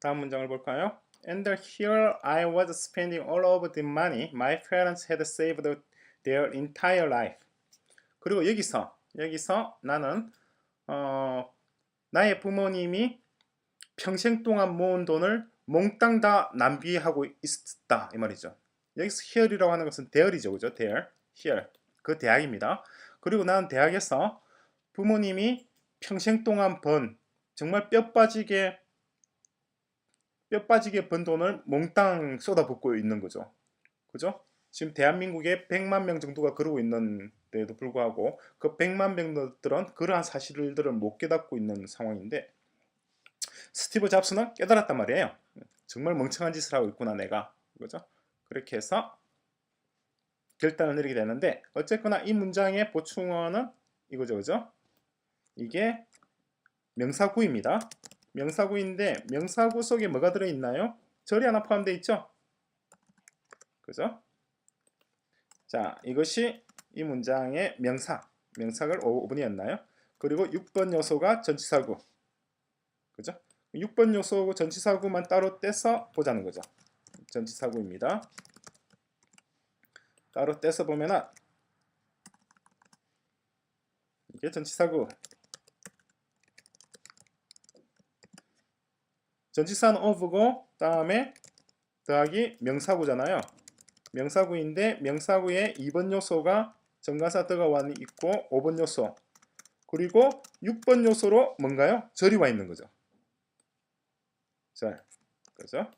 다음 문장을 볼까요? And here I was spending all of the money my parents had saved their entire life. 그리고 여기서 나는 나의 부모님이 평생 동안 모은 돈을 몽땅 다 낭비하고 있었다 이 말이죠. 여기서 here이라고 하는 것은 there이죠, 그죠? there, here 그 대학입니다. 그리고 나는 대학에서 부모님이 평생 동안 번 정말 뼈 빠지게 번 돈을 몽땅 쏟아붓고 있는 거죠. 그죠? 지금 대한민국에 100만 명 정도가 그러고 있는데도 불구하고 그 100만 명들은 그러한 사실들을 못 깨닫고 있는 상황인데 스티브 잡스는 깨달았단 말이에요. 정말 멍청한 짓을 하고 있구나 내가. 그죠? 그렇게 해서 결단을 내리게 되는데 어쨌거나 이 문장의 보충어는 이거죠. 그죠? 이게 명사구입니다. 명사구인데 명사구 속에 뭐가 들어있나요? 절이 하나 포함되어 있죠? 그죠? 자, 이것이 이 문장의 명사글 5번이었나요? 그리고 6번 요소가 전치사구. 그죠? 6번 요소 전치사구만 따로 떼서 보자는 거죠. 전치사구입니다. 따로 떼서 보면은 이게 전치사구. 전치사는 of고 다음에 더하기 명사구잖아요. 명사구인데 명사구에 2번 요소가 정관사 더가 와 있고 5번 요소 그리고 6번 요소로 뭔가요? 절이 와 있는 거죠. 절. 그죠?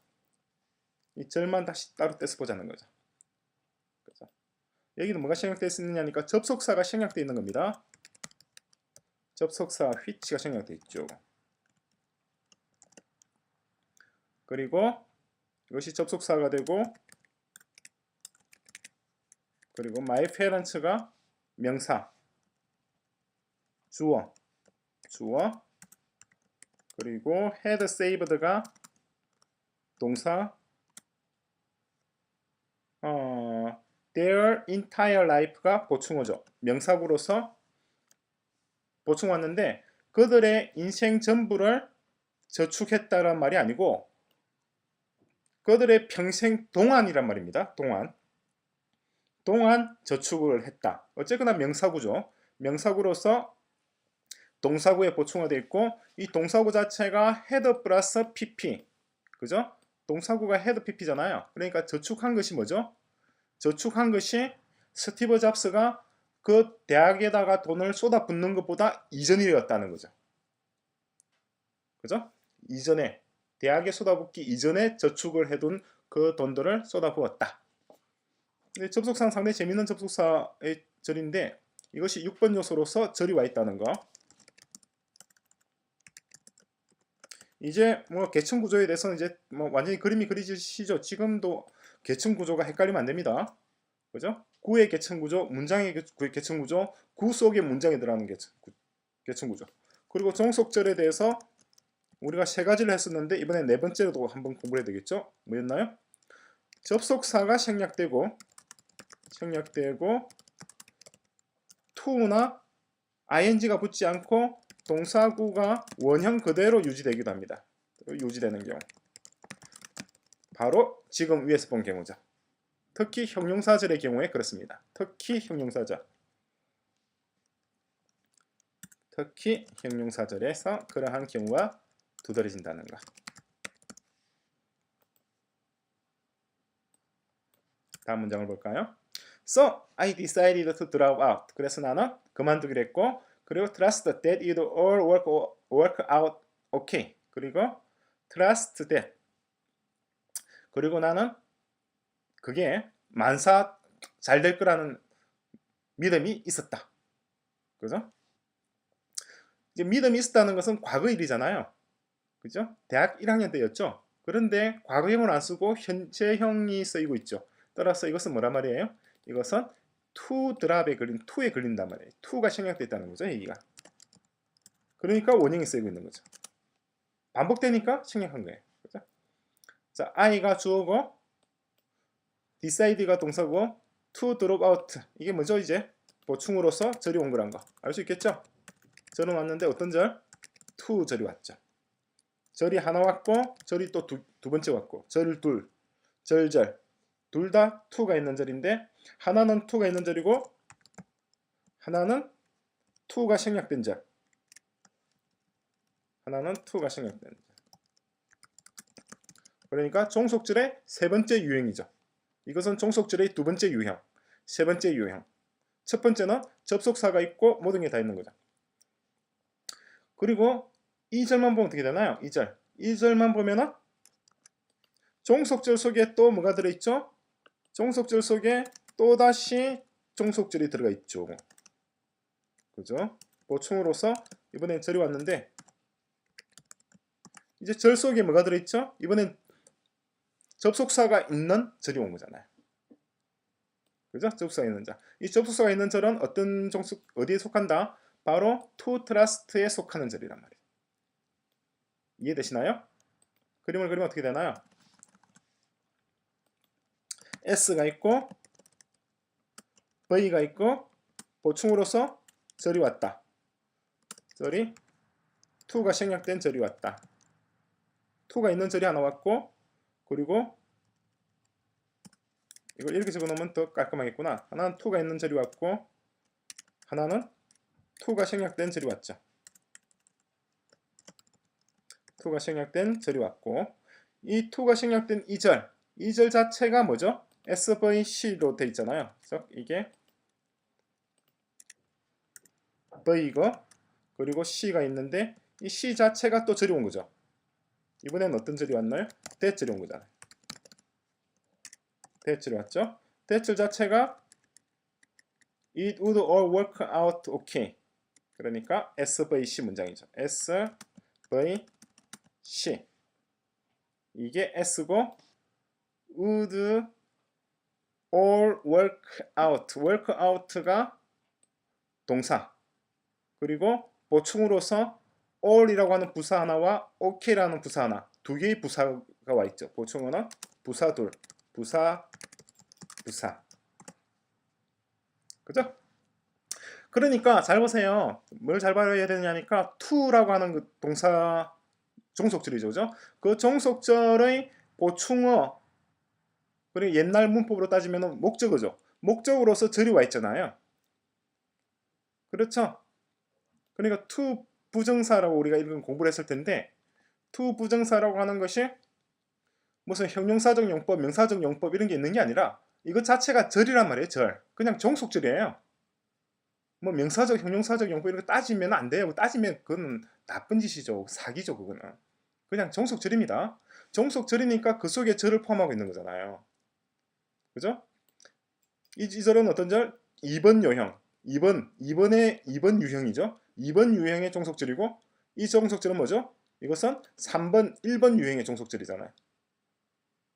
이 절만 다시 따로 떼서 보자는 거죠. 그죠? 여기는 뭐가 생략되어 있느냐니까 접속사가 생략되어 있는 겁니다. 접속사 which가 생략되어 있죠. 그리고 이것이 접속사가 되고 그리고 my parents가 명사 주어 그리고 had saved가 동사 their entire life가 보충어죠. 명사구로서 보충 왔는데 그들의 인생 전부를 저축했다란 말이 아니고 그들의 평생 동안이란 말입니다. 동안 저축을 했다. 어쨌거나 명사구죠. 명사구로서 동사구에 보충어 되어 있고 이 동사구 자체가 had 플러스 pp. 그죠? 동사구가 had pp잖아요. 그러니까 저축한 것이 뭐죠? 저축한 것이 스티브 잡스가 그 대학에다가 돈을 쏟아붓는 것보다 이전이었다는 거죠. 그죠? 이전에 대학에 쏟아붓기 이전에 저축을 해둔 그 돈들을 쏟아부었다. 접속사는 상당히 재밌는 접속사의 절인데 이것이 6번 요소로서 절이 와 있다는 거. 이제 뭐 계층 구조에 대해서는 이제 뭐 완전히 그림이 그려지시죠. 지금도 계층 구조가 헷갈리면 안 됩니다. 그죠? 구의 계층 구조, 문장의 계층 구조, 구 속의 문장에 들어가는 계층 구조. 그리고 종속절에 대해서 우리가 세 가지를 했었는데 이번에 네 번째로도 한번 공부를 해야 되겠죠? 뭐였나요? 접속사가 생략되고 to나 ing가 붙지 않고 동사구가 원형 그대로 유지되기도 합니다. 유지되는 경우. 바로 지금 위에서 본 경우죠. 특히 형용사절의 경우에 그렇습니다. 특히 형용사절에서 그러한 경우가 두드러진다는 것. 다음 문장을 볼까요? So, I decided to drop out. 그래서 나는 그만두기로 했고 그리고 trust that it all work out okay. 그리고 trust that. 그리고 나는 그게 만사 잘 될 거라는 믿음이 있었다. 그죠? 이제 믿음이 있었다는 것은 과거일이잖아요. 그죠? 대학 1학년 때였죠. 그런데 과거형을 안 쓰고 현재형이 쓰이고 있죠. 따라서 이것은 뭐란 말이에요? 이것은 to drop에 걸린 to에 걸린단 말이에요. to가 생략되어 있다는 거죠. 얘기가. 그러니까 원형이 쓰이고 있는 거죠. 반복되니까 생략한 거예요. 그죠? 자, I가 주어고 decide가 동사고 to drop out 이게 뭐죠? 이제 보충으로서 절이 온 거란 거 알 수 있겠죠? 절은 왔는데 어떤 절? to 절이 왔죠. 절이 하나 왔고 절이 또 두 번째 왔고 절 둘, 절절 둘 다 투가 있는 절인데 하나는 투가 있는 절이고 하나는 투가 생략된 절. 하나는 투가 생략된 절. 그러니까 종속절의 세 번째 유형이죠. 이것은 종속절의 두 번째 유형, 세 번째 유형. 첫 번째는 접속사가 있고 모든 게 다 있는 거죠. 그리고 2절만 보면 어떻게 되나요? 2절. 2절만 보면은 종속절 속에 또 뭐가 들어있죠? 종속절 속에 또다시 종속절이 들어가 있죠. 그죠? 보충으로서 이번엔 절이 왔는데 이제 절 속에 뭐가 들어있죠? 이번엔 접속사가 있는 절이 온 거잖아요. 그죠? 접속사가 있는 절. 이 접속사가 있는 절은 어떤 종속, 어디에 속한다? 바로 to trust에 속하는 절이란 말이에요. 이해되시나요? 그림을 그리면 어떻게 되나요? S가 있고 V가 있고 보충으로서 절이 왔다. 절이 2가 생략된 절이 왔다. 2가 있는 절이 하나 왔고 그리고 이걸 이렇게 적어놓으면 더 깔끔하겠구나. 하나는 2가 있는 절이 왔고 하나는 2가 생략된 절이 왔죠. 2가 생략된 절이 왔고 이 2가 생략된 이 절 자체가 뭐죠? SVC로 돼 있잖아요. 그래서 이게 V이고 그리고 C가 있는데 이 C 자체가 또 절이 온 거죠. 이번엔 어떤 절이 왔나요? 대절이 온 거잖아요. 대절이 왔죠? 대절 자체가 It would all work out okay. 그러니까 SVC 문장이죠. SVC. 이게 S고 would all work out. work out가 동사. 그리고 보충으로서 all이라고 하는 부사 하나와 okay라는 부사 하나. 두 개의 부사가 와 있죠. 보충어는 부사 둘. 부사. 그죠? 그러니까 잘 보세요. 뭘 잘 봐야 되냐니까 to라고 하는 그 동사 종속절이죠. 그죠? 그 종속절의 보충어 그리고 옛날 문법으로 따지면 목적어죠. 목적으로서 절이 와 있잖아요. 그렇죠? 그러니까 to 부정사라고 우리가 이런 공부를 했을 텐데 to 부정사라고 하는 것이 무슨 형용사적 용법, 명사적 용법 이런 게 있는 게 아니라 이것 자체가 절이란 말이에요. 절. 그냥 종속절이에요. 뭐 명사적, 형용사적 용법 이런 거 따지면 안 돼요. 따지면 그건 나쁜 짓이죠. 사기죠. 그거는. 그냥 종속절입니다. 종속절이니까 그 속에 절을 포함하고 있는 거잖아요. 그죠? 이 절은 어떤 절? 2번 유형. 2번 유형이죠. 2번 유형의 종속절이고 이 종속절은 뭐죠? 이것은 1번 유형의 종속절이잖아요.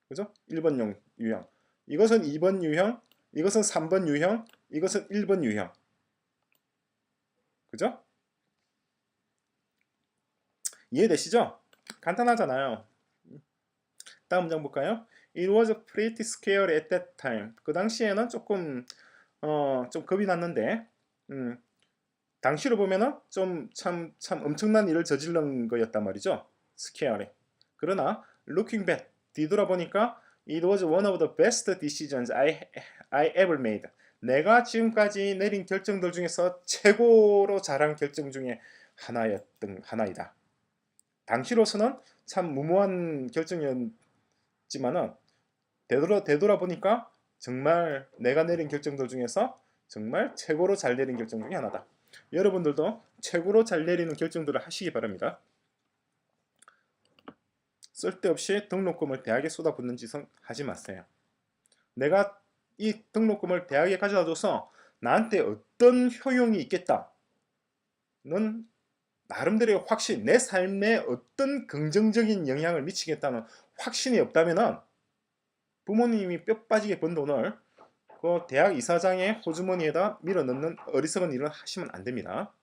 그죠? 1번 유형. 이것은 2번 유형, 이것은 3번 유형, 이것은 1번 유형. 그죠? 이해되시죠? 간단하잖아요. 다음 문장 볼까요? It was pretty scary at that time. 그 당시에는 조금 좀 겁이 났는데 당시로 보면은 참 엄청난 일을 저지른 거였단 말이죠. scary. 그러나 looking back 뒤돌아보니까 it was one of the best decisions I ever made. 내가 지금까지 내린 결정들 중에서 최고로 잘한 결정 중에 하나이다. 당시로서는 참 무모한 결정이었지만은 되돌아보니까 정말 내가 내린 결정들 중에서 정말 최고로 잘 내린 결정 중에 하나다. 여러분들도 최고로 잘 내리는 결정들을 하시기 바랍니다. 쓸데없이 등록금을 대학에 쏟아붓는 짓은 하지 마세요. 내가 이 등록금을 대학에 가져다 줘서 나한테 어떤 효용이 있겠다는 나름대로의 확신, 내 삶에 어떤 긍정적인 영향을 미치겠다는 확신이 없다면 부모님이 뼈 빠지게 번 돈을 그 대학 이사장의 호주머니에다 밀어넣는 어리석은 일을 하시면 안 됩니다.